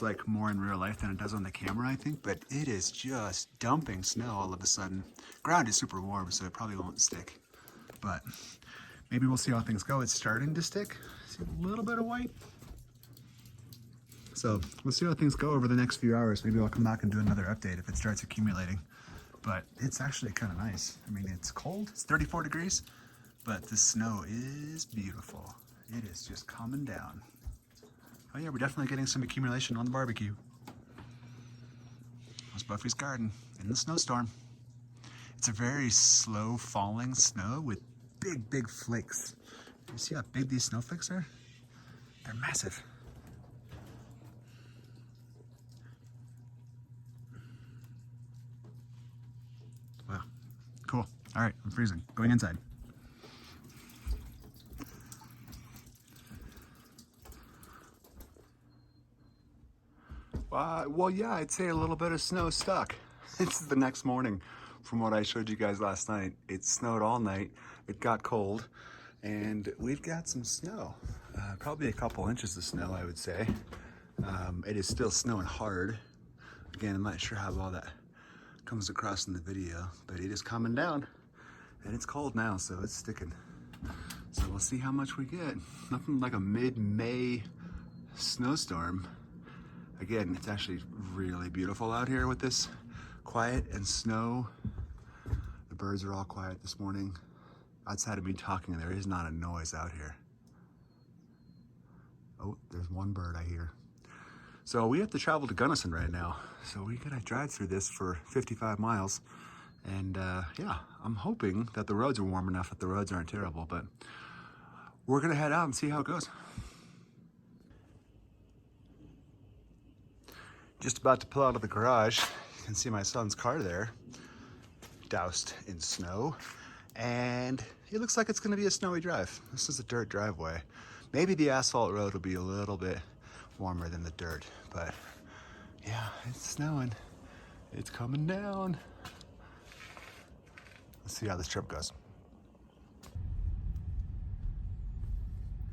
like more in real life than it does on the camera, I think, but it is just dumping snow all of a sudden. Ground is super warm, so it probably won't stick, but maybe we'll see how things go. It's starting to stick. See a little bit of white. So we'll see how things go over the next few hours. Maybe I'll come back and do another update if it starts accumulating. But it's actually kind of nice. I mean, it's cold, it's 34 degrees, but the snow is beautiful. It is just coming down. Oh yeah, we're definitely getting some accumulation on the barbecue. That's Buffy's garden in the snowstorm. It's a very slow falling snow with big, big flakes. You see how big these snowflakes are? They're massive. Wow, cool. All right, I'm freezing. Going inside. Well, yeah, I'd say a little bit of snow stuck. This is the next morning from what I showed you guys last night. It snowed all night, it got cold, and we've got some snow. Probably a couple inches of snow, I would say. It is still snowing hard. Again, I'm not sure how all that comes across in the video, but it is coming down, and it's cold now, so it's sticking. So we'll see how much we get. Nothing like a mid-May snowstorm. Again, it's actually really beautiful out here with this quiet and snow. The birds are all quiet this morning. Outside of me talking, there is not a noise out here. Oh, there's one bird I hear. So we have to travel to Gunnison right now. So we gotta drive through this for 55 miles. And yeah, I'm hoping that the roads are warm enough that the roads aren't terrible, but we're gonna head out and see how it goes. Just about to pull out of the garage. You can see my son's car there, doused in snow. And it looks like it's gonna be a snowy drive. This is a dirt driveway. Maybe the asphalt road will be a little bit warmer than the dirt, but yeah, it's snowing. It's coming down. Let's see how this trip goes.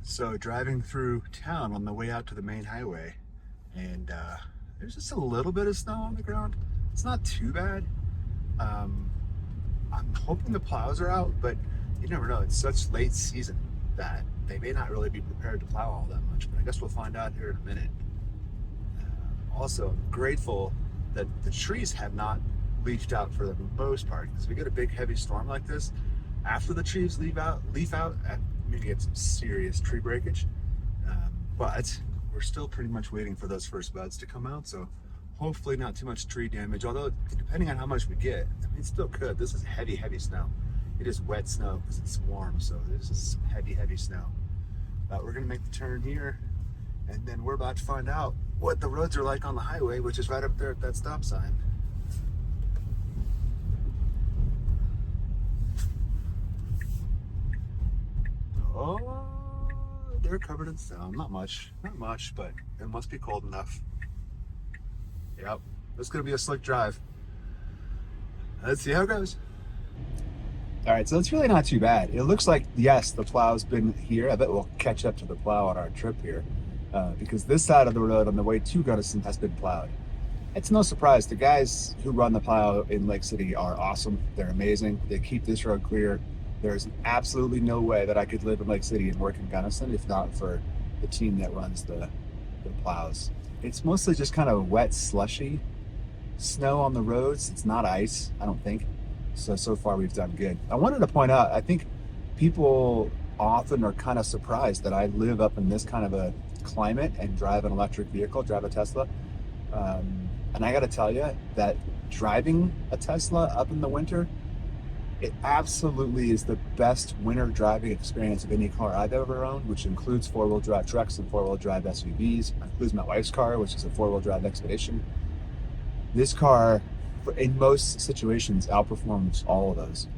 So driving through town on the way out to the main highway, and there's just a little bit of snow on the ground. It's not too bad. I'm hoping the plows are out, but you never know. It's such late season that they may not really be prepared to plow all that much, but I guess we'll find out here in a minute. Also, I'm grateful that the trees have not leafed out for the most part, because if we get a big heavy storm like this, after the trees leaf out, I'm gonna get some serious tree breakage. But we're still pretty much waiting for those first buds to come out, so hopefully not too much tree damage, although depending on how much we get, I mean, it still could. This is heavy, heavy snow. It is wet snow because it's warm, so this is some heavy, heavy snow. But we're gonna make the turn here, and then we're about to find out what the roads are like on the highway, which is right up there at that stop sign. Oh, they're covered in snow. Not much, but it must be cold enough. Yep, this is gonna be a slick drive. Let's see how it goes. All right, so it's really not too bad. It looks like, yes, the plow's been here. I bet we'll catch up to the plow on our trip here, because this side of the road on the way to Gunnison has been plowed. It's no surprise. The guys who run the plow in Lake City are awesome. They're amazing. They keep this road clear. There's absolutely no way that I could live in Lake City and work in Gunnison if not for the team that runs the plows. It's mostly just kind of wet, slushy snow on the roads. It's not ice, I don't think. So far we've done good. I wanted to point out, I think people often are kind of surprised that I live up in this kind of a climate and drive an electric vehicle, drive a Tesla. And I gotta tell you that driving a Tesla up in the winter, it absolutely is the best winter driving experience of any car I've ever owned, which includes four-wheel drive trucks and four-wheel drive SUVs. It includes my wife's car, which is a four-wheel drive Expedition. This car, in most situations, outperforms all of those.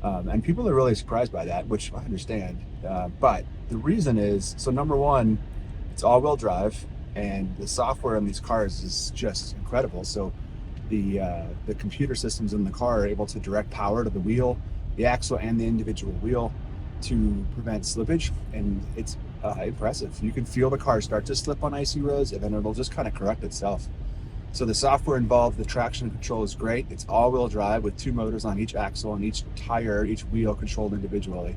And people are really surprised by that, which I understand. But the reason is, so number one, it's all-wheel drive, and the software in these cars is just incredible. So the computer systems in the car are able to direct power to the wheel, the axle, and the individual wheel to prevent slippage. And it's impressive. You can feel the car start to slip on icy roads, and then it'll just kind of correct itself. So the software involved, the traction control is great. It's all-wheel drive with 2 motors on each axle and each tire, each wheel controlled individually.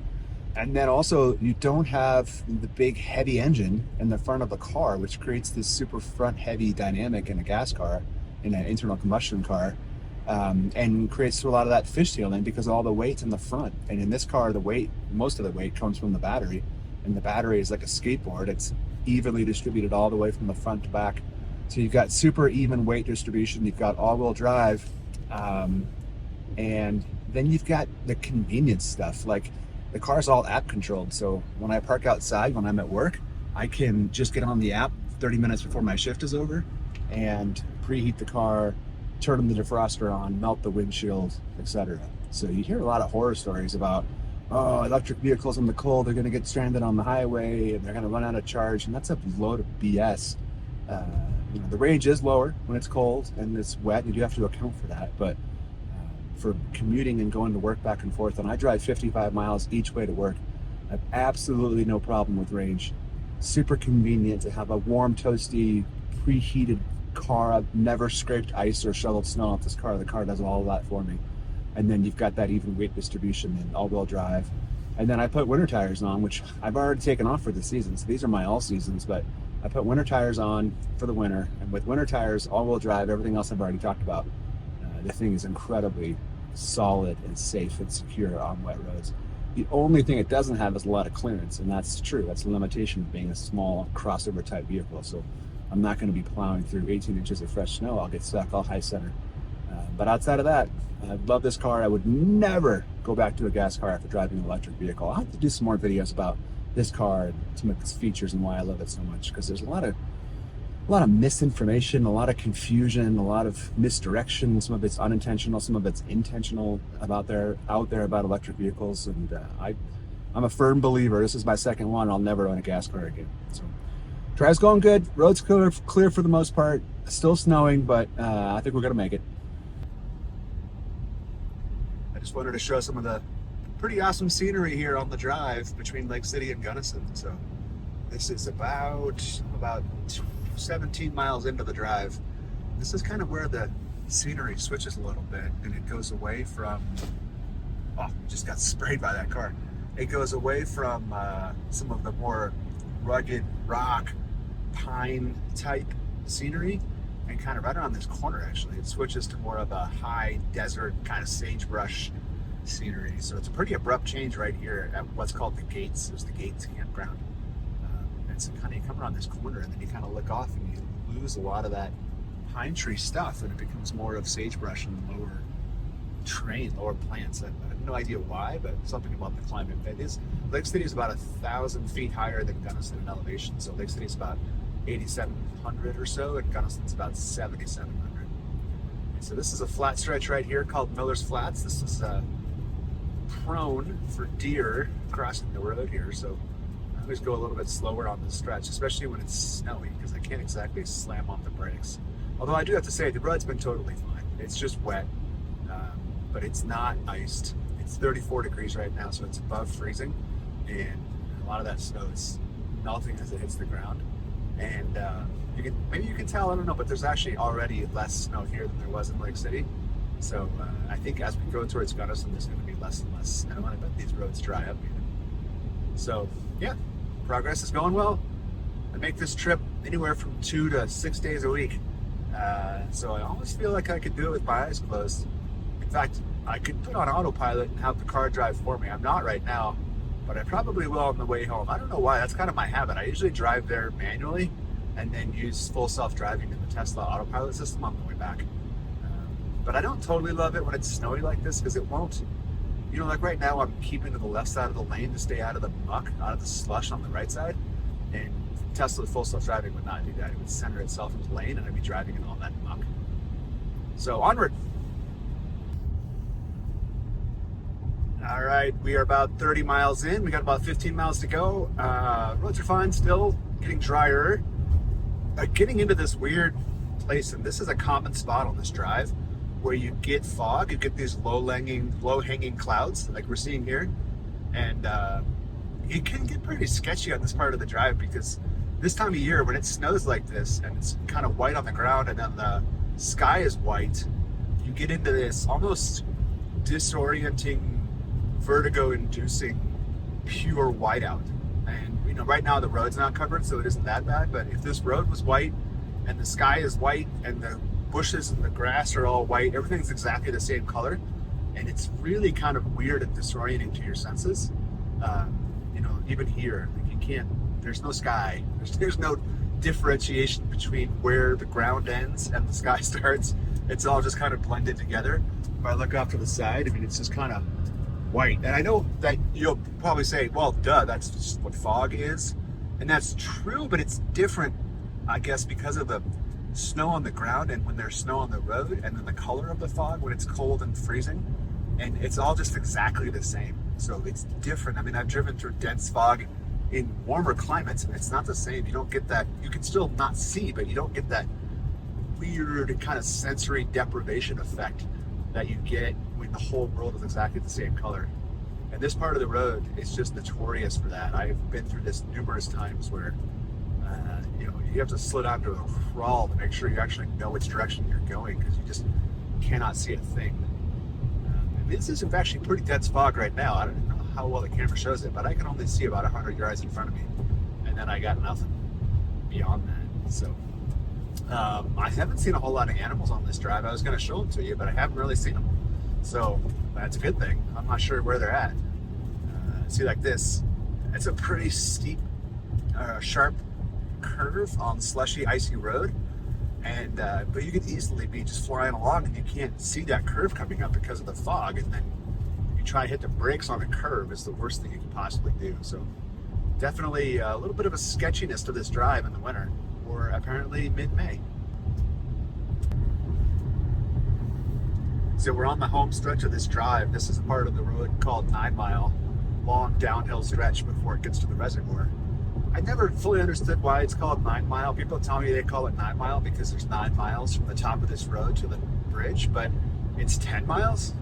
And then also, you don't have the big heavy engine in the front of the car, which creates this super front heavy dynamic in a gas car, in an internal combustion car, and creates a lot of that fishtailing because all the weight's in the front. And in this car, most of the weight comes from the battery, and the battery is like a skateboard. It's evenly distributed all the way from the front to back. So you've got super even weight distribution, you've got all-wheel drive, and then you've got the convenience stuff. Like, the car's all app controlled, so when I park outside, when I'm at work, I can just get on the app 30 minutes before my shift is over and preheat the car, turn the defroster on, melt the windshield, etc. So you hear a lot of horror stories about, oh, electric vehicles in the cold, they're going to get stranded on the highway and they're going to run out of charge, and that's a load of BS. The range is lower when it's cold and it's wet. You do have to account for that, but for commuting and going to work back and forth, and I drive 55 miles each way to work, I have absolutely no problem with range. Super convenient to have a warm, toasty, preheated car. I've never scraped ice or shoveled snow off this car. The car does all of that for me. And then you've got that even weight distribution and all-wheel drive. And then I put winter tires on, which I've already taken off for the season. So these are my all seasons, but I put winter tires on for the winter. And with winter tires, all-wheel drive, everything else I've already talked about, the thing is incredibly solid and safe and secure on wet roads. The only thing it doesn't have is a lot of clearance, and that's true. That's a limitation of being a small crossover type vehicle. So I'm not going to be plowing through 18 inches of fresh snow. I'll get stuck. I'll high center. But outside of that, I love this car. I would never go back to a gas car after driving an electric vehicle. I'll have to do some more videos about this car and some of its features and why I love it so much, because there's a lot of misinformation, a lot of confusion, a lot of misdirection. Some of it's unintentional, some of it's intentional out there about electric vehicles. And I'm a firm believer. This is my second one. I'll never own a gas car again. So drive's going good. Road's clear for the most part. Still snowing, but I think we're gonna make it. I just wanted to show some of the pretty awesome scenery here on the drive between Lake City and Gunnison. So this is about 17 miles into the drive. This is kind of where the scenery switches a little bit, and it goes away from, just got sprayed by that car. It goes away from some of the more rugged rock, pine type scenery, and kind of right around this corner actually, it switches to more of a high desert kind of sagebrush scenery. So it's a pretty abrupt change right here at what's called the Gates. There's the Gates campground. So kind of you come around this corner and then you kind of look off and you lose a lot of that pine tree stuff, and it becomes more of sagebrush and lower plants. I have no idea why, but something about the climate. Lake City is about 1,000 feet higher than Gunnison in elevation. So Lake City is about 8,700 or so, and Gunnison's about 7,700. So this is a flat stretch right here called Miller's Flats. This is prone for deer crossing the road here. So always go a little bit slower on this stretch, especially when it's snowy, because I can't exactly slam on the brakes. Although I do have to say, the road's been totally fine. It's just wet, but it's not iced. It's 34 degrees right now, so it's above freezing, and a lot of that snow is melting as it hits the ground. And maybe you can tell, I don't know, but there's actually already less snow here than there was in Lake City. So I think as we go towards Gunnison, there's going to be less and less snow, and I bet these roads dry up even. So yeah, progress is going well. I make this trip anywhere from 2 to 6 days a week. So I almost feel like I could do it with my eyes closed. In fact, I could put on autopilot and have the car drive for me. I'm not right now, but I probably will on the way home. I don't know why, that's kind of my habit. I usually drive there manually and then use full self-driving in the Tesla autopilot system on the way back. But I don't totally love it when it's snowy like this, because it won't, like right now I'm keeping to the left side of the lane to stay out of the muck, out of the slush on the right side. And Tesla full self-driving would not do that. It would center itself into lane and I'd be driving in all that muck. So onward. All right, we are about 30 miles in. We got about 15 miles to go. Roads are fine still, getting drier. Getting into this weird place, and this is a common spot on this drive, where you get fog, you get these low-hanging clouds like we're seeing here, and it can get pretty sketchy on this part of the drive because this time of year when it snows like this and it's kind of white on the ground and then the sky is white, you get into this almost disorienting, vertigo-inducing pure whiteout. And you know, right now the road's not covered, so it isn't that bad. But if this road was white and the sky is white and the bushes and the grass are all white, everything's exactly the same color, and it's really kind of weird and disorienting to your senses. You know, even here, like you can't. There's no sky. There's no differentiation between where the ground ends and the sky starts. It's all just kind of blended together. If I look off to the side, I mean, it's just kind of white. And I know that you'll probably say, well, duh, that's just what fog is. And that's true, but it's different, I guess, because of the snow on the ground and when there's snow on the road, and then the color of the fog when it's cold and freezing. And it's all just exactly the same. So it's different. I mean, I've driven through dense fog in warmer climates, and it's not the same. You don't get that. You can still not see, but you don't get that weird kind of sensory deprivation effect that you get when the whole world is exactly the same color. And this part of the road is just notorious for that. I've been through this numerous times where you know, you have to slow down to a crawl to make sure you actually know which direction you're going because you just cannot see a thing. And this is actually pretty dense fog right now. I don't know how well the camera shows it, but I can only see about 100 yards in front of me, and then I got nothing beyond that. So I haven't seen a whole lot of animals on this drive. I was going to show them to you, but I haven't really seen them. So that's a good thing. I'm not sure where they're at. See, like this, it's a pretty steep, sharp curve on slushy, icy road. And but you could easily be just flying along and you can't see that curve coming up because of the fog, and then you try to hit the brakes on a curve is the worst thing you can possibly do. So definitely a little bit of a sketchiness to this drive in the winter, or apparently mid-May. So we're on the home stretch of this drive. This is a part of the road called 9 Mile, long downhill stretch before it gets to the reservoir. I never fully understood why it's called 9 Mile. People tell me they call it 9 Mile because there's 9 miles from the top of this road to the bridge, but it's 10 miles.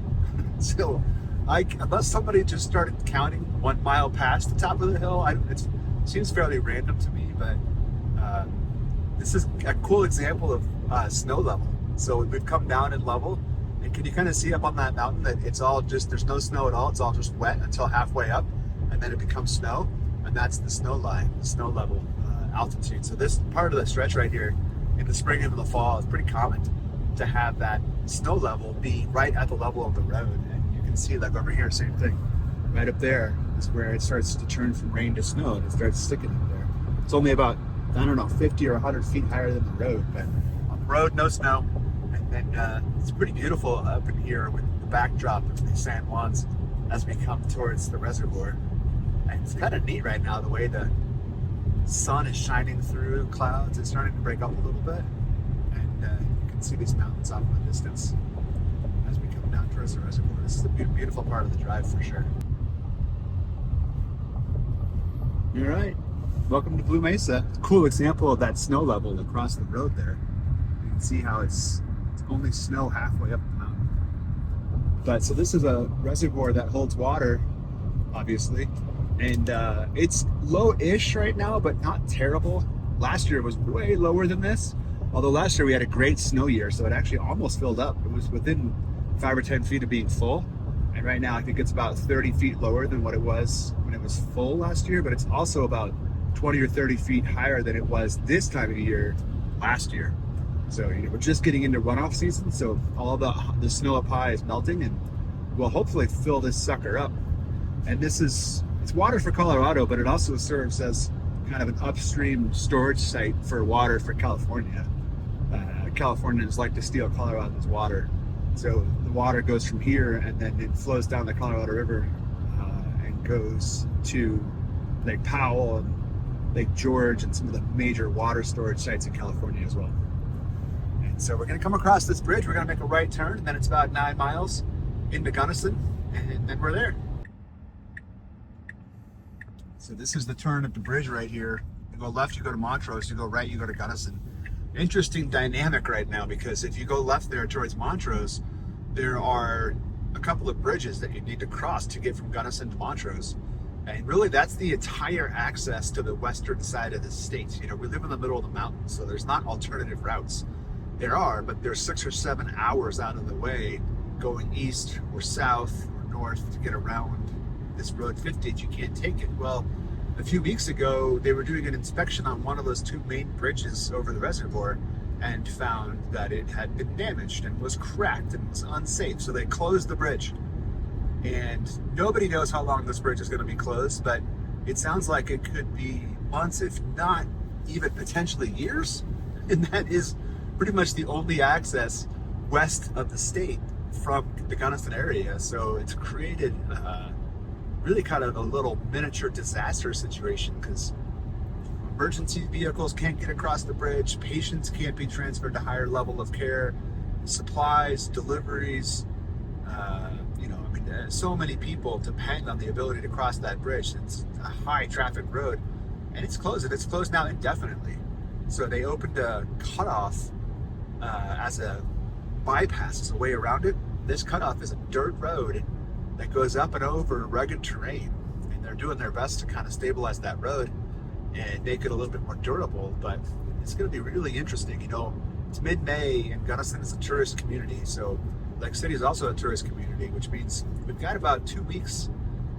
So unless somebody just started counting 1 mile past the top of the hill, it seems fairly random to me, but this is a cool example of snow level. So we've come down in level, and can you kind of see up on that mountain that it's all just, there's no snow at all, it's all just wet until halfway up, and then it becomes snow. And that's the snow line, the snow level altitude. So this part of the stretch right here in the spring and in the fall is pretty common to have that snow level be right at the level of the road. And you can see, like over here, same thing. Right up there is where it starts to turn from rain to snow, and it starts sticking up there. It's only about, I don't know, 50 or 100 feet higher than the road, but on the road, no snow. And then it's pretty beautiful up in here with the backdrop of the San Juans as we come towards the reservoir. And it's kind of neat right now, the way the sun is shining through clouds. It's starting to break up a little bit. And you can see these mountains off in the distance as we come down towards the reservoir. This is a beautiful part of the drive for sure. All right. Welcome to Blue Mesa. It's a cool example of that snow level across the road there. You can see how it's only snow halfway up the mountain. But so this is a reservoir that holds water, obviously. And it's low-ish right now, but not terrible. Last year it was way lower than this. Although last year we had a great snow year, so it actually almost filled up. It was within 5 or 10 feet of being full. And right now I think it's about 30 feet lower than what it was when it was full last year, but it's also about 20 or 30 feet higher than it was this time of year last year. So we're just getting into runoff season, so all the snow up high is melting, and we'll hopefully fill this sucker up. And it's water for Colorado, but it also serves as kind of an upstream storage site for water for California. Californians like to steal Colorado's water. So the water goes from here and then it flows down the Colorado River and goes to Lake Powell and Lake George and some of the major water storage sites in California as well. And so we're going to come across this bridge. We're going to make a right turn, and then it's about 9 miles into Gunnison, and then we're there. So this is the turn of the bridge right here. You go left, you go to Montrose. You go right, you go to Gunnison. Interesting dynamic right now, because if you go left there towards Montrose, there are a couple of bridges that you need to cross to get from Gunnison to Montrose. And really, that's the entire access to the western side of the state. You know, we live in the middle of the mountains, so there's not alternative routes. There are, but they're 6 or 7 hours out of the way going east or south or north to get around this Road 50. You can't take it. Well, a few weeks ago, they were doing an inspection on one of those 2 main bridges over the reservoir and found that it had been damaged and was cracked and was unsafe. So they closed the bridge. And nobody knows how long this bridge is going to be closed, but it sounds like it could be months, if not even potentially years. And that is pretty much the only access west of the state from the Gunnison area. So it's created really kind of a little miniature disaster situation, because emergency vehicles can't get across the bridge, patients can't be transferred to higher level of care, supplies, deliveries, so many people depend on the ability to cross that bridge. It's a high traffic road, and it's closed. It's closed now indefinitely. So they opened a cutoff as a bypass, as a way around it. This cutoff is a dirt road that goes up and over rugged terrain, and they're doing their best to kind of stabilize that road and make it a little bit more durable. But it's going to be really interesting. You know, it's mid-May, and Gunnison is a tourist community, so Lake City is also a tourist community, which means we've got about 2 weeks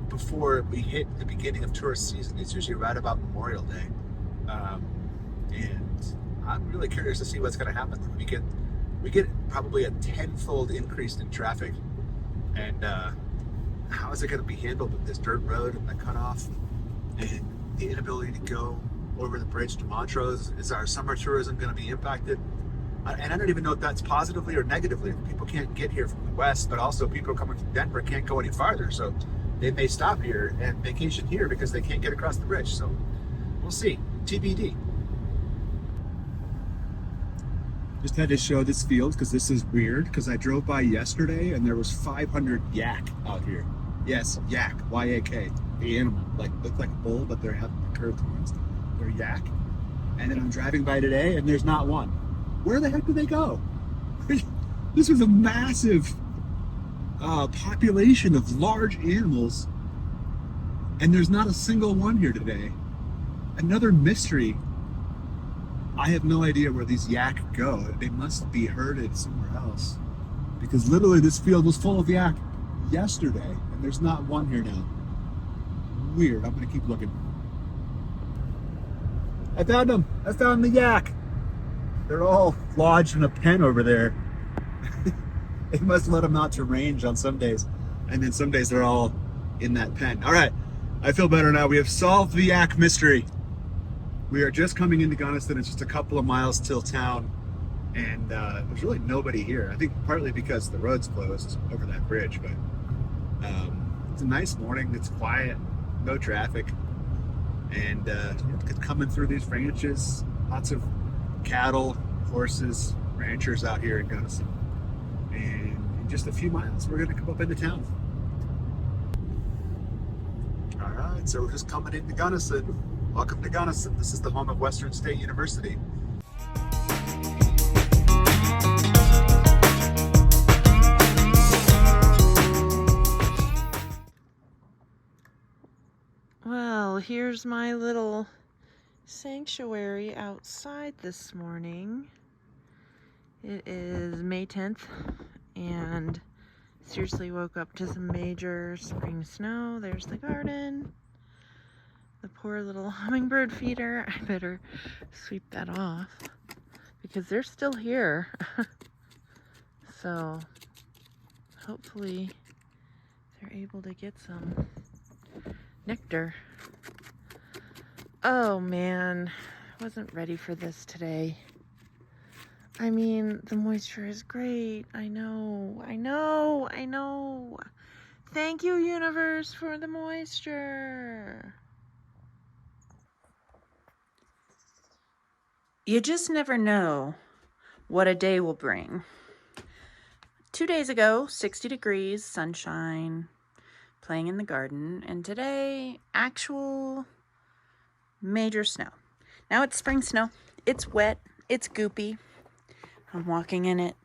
before we hit the beginning of tourist season. It's usually right about Memorial Day, and I'm really curious to see what's going to happen. We get probably a tenfold increase in traffic, and how is it going to be handled with this dirt road and the cutoff and the inability to go over the bridge to Montrose? Is our summer tourism going to be impacted? And I don't even know if that's positively or negatively. People can't get here from the west, but also people coming from Denver can't go any farther. So they may stop here and vacation here because they can't get across the bridge. So we'll see. TBD. Just had to show this field because this is weird, because I drove by yesterday and there was 500 yak out here. Yes, yak, Y-A-K, the animal. Look like a bull, but they have curved horns. They're yak. And then I'm driving by today and there's not one. Where the heck did they go? This was a massive population of large animals, and there's not a single one here today. Another mystery. I have no idea where these yak go. They must be herded somewhere else, because literally this field was full of yak yesterday, and there's not one here now. Weird. I'm gonna keep looking. I found them. I found the yak. They're all lodged in a pen over there. They must let them out to range on some days, and then some days they're all in that pen. All right, I feel better now. We have solved the yak mystery. We are just coming into Gunnison. It's just a couple of miles till town, and there's really nobody here. I think partly because the road's closed over that bridge, but it's a nice morning. It's quiet, no traffic, and coming through these ranches, lots of cattle, horses, ranchers out here in Gunnison. And in just a few miles, we're going to come up into town. All right, so we're just coming into Gunnison. Welcome to Gunnison. This is the home of Western State University. Well, here's my little sanctuary outside this morning. It is May 10th, and seriously woke up to some major spring snow. There's the garden. The poor little hummingbird feeder. I better sweep that off because they're still here. So hopefully they're able to get some nectar. Oh man, I wasn't ready for this today. I mean, the moisture is great. I know. Thank you, universe, for the moisture. You just never know what a day will bring. 2 days ago, 60 degrees, sunshine, playing in the garden, and today, actual major snow. Now it's spring snow. It's wet. It's goopy. I'm walking in it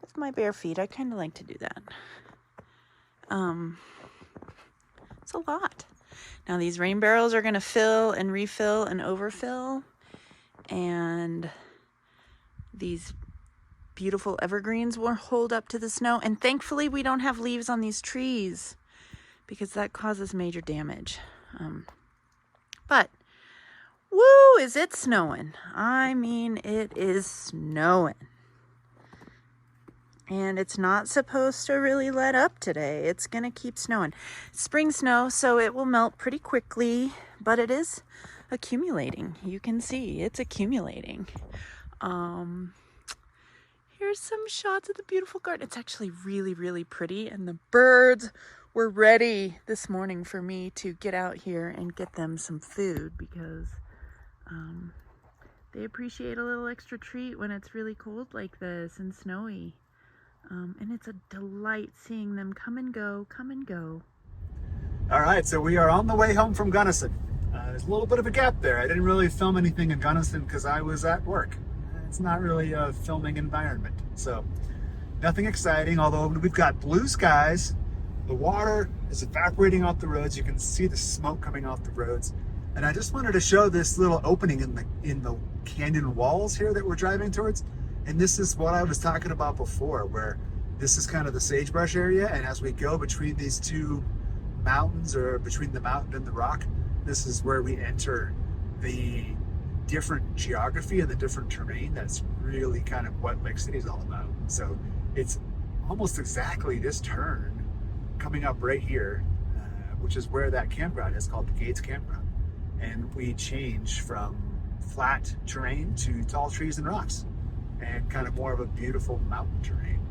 with my bare feet. I kind of like to do that. It's a lot. Now these rain barrels are going to fill and refill and overfill, and these beautiful evergreens will hold up to the snow. And thankfully we don't have leaves on these trees because that causes major damage. But woo, is it snowing? I mean, it is snowing. And it's not supposed to really let up today. It's going to keep snowing. Spring snow, so it will melt pretty quickly, but it is accumulating. You can see it's accumulating. Here's some shots of the beautiful garden. It's actually really, really pretty, and the birds were ready this morning for me to get out here and get them some food because they appreciate a little extra treat when it's really cold like this and snowy. And it's a delight seeing them come and go, come and go. All right, so we are on the way home from Gunnison. There's a little bit of a gap there. I didn't really film anything in Gunnison because I was at work. It's not really a filming environment, so nothing exciting, although we've got blue skies. The water is evaporating off the roads. You can see the smoke coming off the roads. And I just wanted to show this little opening in the canyon walls here that we're driving towards. And this is what I was talking about before, where this is kind of the sagebrush area. And as we go between these two mountains, or between the mountain and the rock, this is where we enter the different geography and the different terrain. That's really kind of what Lake City is all about. So it's almost exactly this turn coming up right here, which is where that campground is, called the Gates Campground. And we change from flat terrain to tall trees and rocks and kind of more of a beautiful mountain terrain.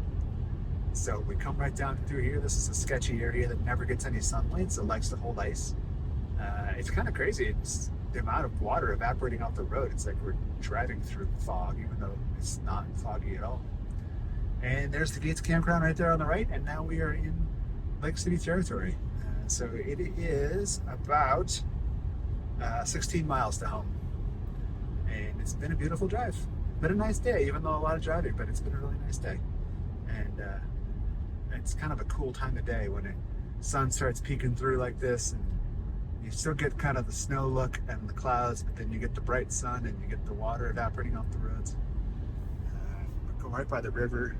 So we come right down through here. This is a sketchy area that never gets any sunlight, so it likes to hold ice. It's kind of crazy. It's the amount of water evaporating off the road. It's like we're driving through fog, even though it's not foggy at all. And there's the Gates Campground right there on the right, and now we are in Lake City territory. So it is about 16 miles to home. And it's been a beautiful drive. Been a nice day, even though a lot of driving, but it's been a really nice day. And it's kind of a cool time of day when the sun starts peeking through like this, and you still get kind of the snow look and the clouds, but then you get the bright sun and you get the water evaporating off the roads. We go right by the river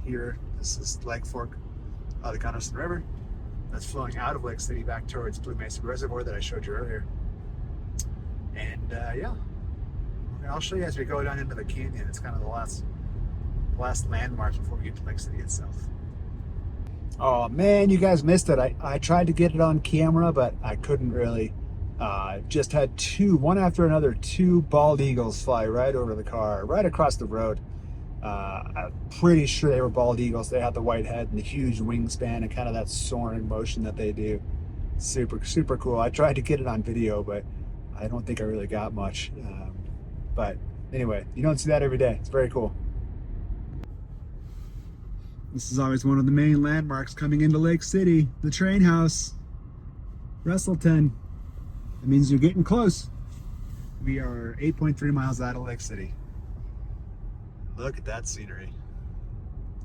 here. This is Lake Fork of the Gunnison River that's flowing out of Lake City back towards Blue Mesa Reservoir that I showed you earlier. And yeah, I'll show you as we go down into the canyon. It's kind of the last landmark before we get to Lake City itself. Oh man, you guys missed it. I tried to get it on camera, but I couldn't really. Just had one after another, two bald eagles fly right over the car, right across the road. I'm pretty sure they were bald eagles. They had the white head and the huge wingspan and kind of that soaring motion that they do. Super, super cool. I tried to get it on video, but I don't think I really got much. But anyway, you don't see that every day. It's very cool. This is always one of the main landmarks coming into Lake City. The train house, Russellton. That means you're getting close. We are 8.3 miles out of Lake City. Look at that scenery.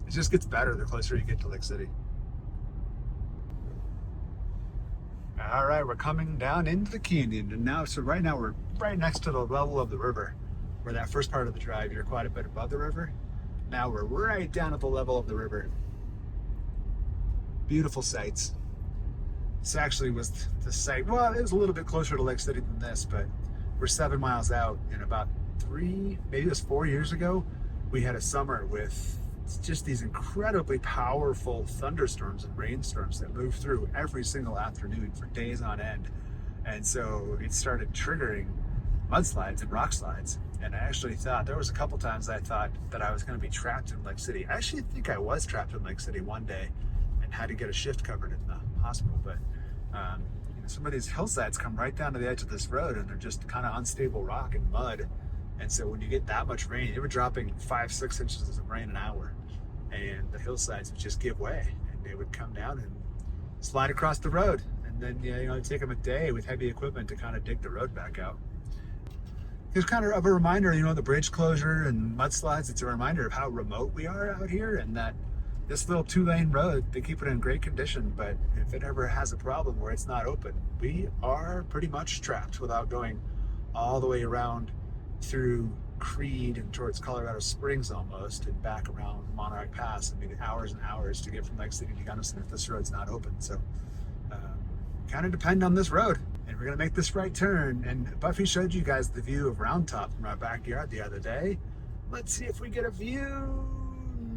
It just gets better the closer you get to Lake City. All right, we're coming down into the canyon, and now, so right now we're right next to the level of the river, where that first part of the drive, you're quite a bit above the river. Now we're right down at the level of the river. Beautiful sights. This actually was the site, well, it was a little bit closer to Lake City than this, but we're 7 miles out, and about 3, maybe it was 4 years ago, we had a summer with just these incredibly powerful thunderstorms and rainstorms that moved through every single afternoon for days on end. And so it started triggering mudslides and rock slides. And I actually thought, there was a couple times I thought that I was going to be trapped in Lake City. I actually think I was trapped in Lake City one day and had to get a shift covered in the hospital. But some of these hillsides come right down to the edge of this road, and they're just kind of unstable rock and mud. And so when you get that much rain, they were dropping 5-6 inches of rain an hour, and the hillsides would just give way, and they would come down and slide across the road. And then it'd take them a day with heavy equipment to kind of dig the road back out. It's kind of a reminder, the bridge closure and mudslides. It's a reminder of how remote we are out here, and that this little 2-lane road, they keep it in great condition, but if it ever has a problem where it's not open, we are pretty much trapped without going all the way around through Creed and towards Colorado Springs almost, and back around Monarch Pass. I mean, hours and hours to get from Lake City to Gunnison if this road's not open. So kind of depend on this road. And we're gonna make this right turn. And Buffy showed you guys the view of Round Top from our backyard the other day. Let's see if we get a view.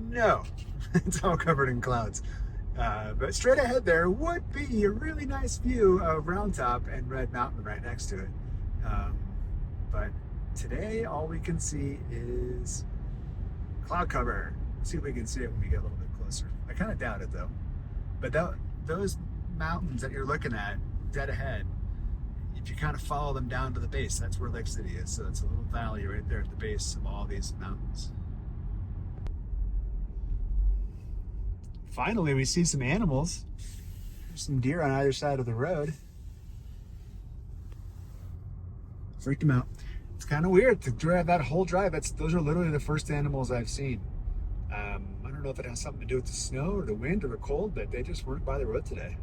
No, it's all covered in clouds. But straight ahead there would be a really nice view of Round Top and Red Mountain right next to it. But today, all we can see is cloud cover. Let's see if we can see it when we get a little bit closer. I kind of doubt it though. But those mountains that you're looking at dead ahead, if you kind of follow them down to the base, that's where Lake City is. So it's a little valley right there at the base of all these mountains. Finally, we see some animals. There's some deer on either side of the road. Freaked them out. It's kind of weird to drive that whole drive. Those are literally the first animals I've seen. I don't know if it has something to do with the snow or the wind or the cold, but they just weren't by the road today.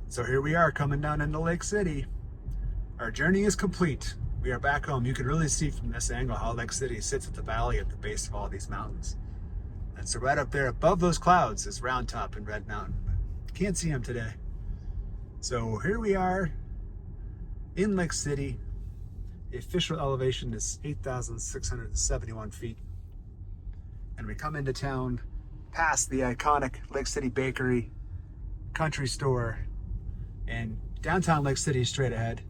So here we are coming down into Lake City. Our journey is complete. We are back home. You can really see from this angle how Lake City sits at the valley at the base of all these mountains. And so right up there above those clouds is Round Top and Red Mountain. Can't see them today. So here we are in Lake City. The official elevation is 8,671 feet. And we come into town past the iconic Lake City Bakery, country store, and downtown Lake City straight ahead.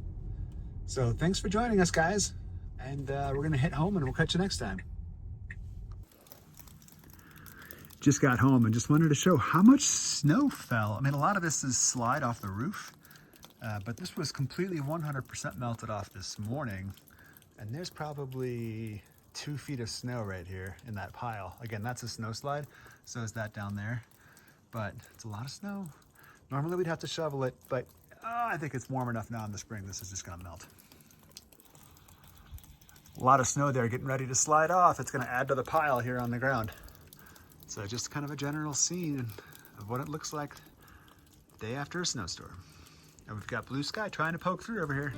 So thanks for joining us, guys. And we're gonna hit home and we'll catch you next time. Just got home and just wanted to show how much snow fell. I mean, a lot of this is slide off the roof, but this was completely 100% melted off this morning. And there's probably 2 feet of snow right here in that pile. Again, that's a snow slide, so is that down there. But it's a lot of snow. Normally we'd have to shovel it, but I think it's warm enough now in the spring. This is just gonna melt. A lot of snow there getting ready to slide off. It's gonna add to the pile here on the ground. So just kind of a general scene of what it looks like the day after a snowstorm. And we've got blue sky trying to poke through over here.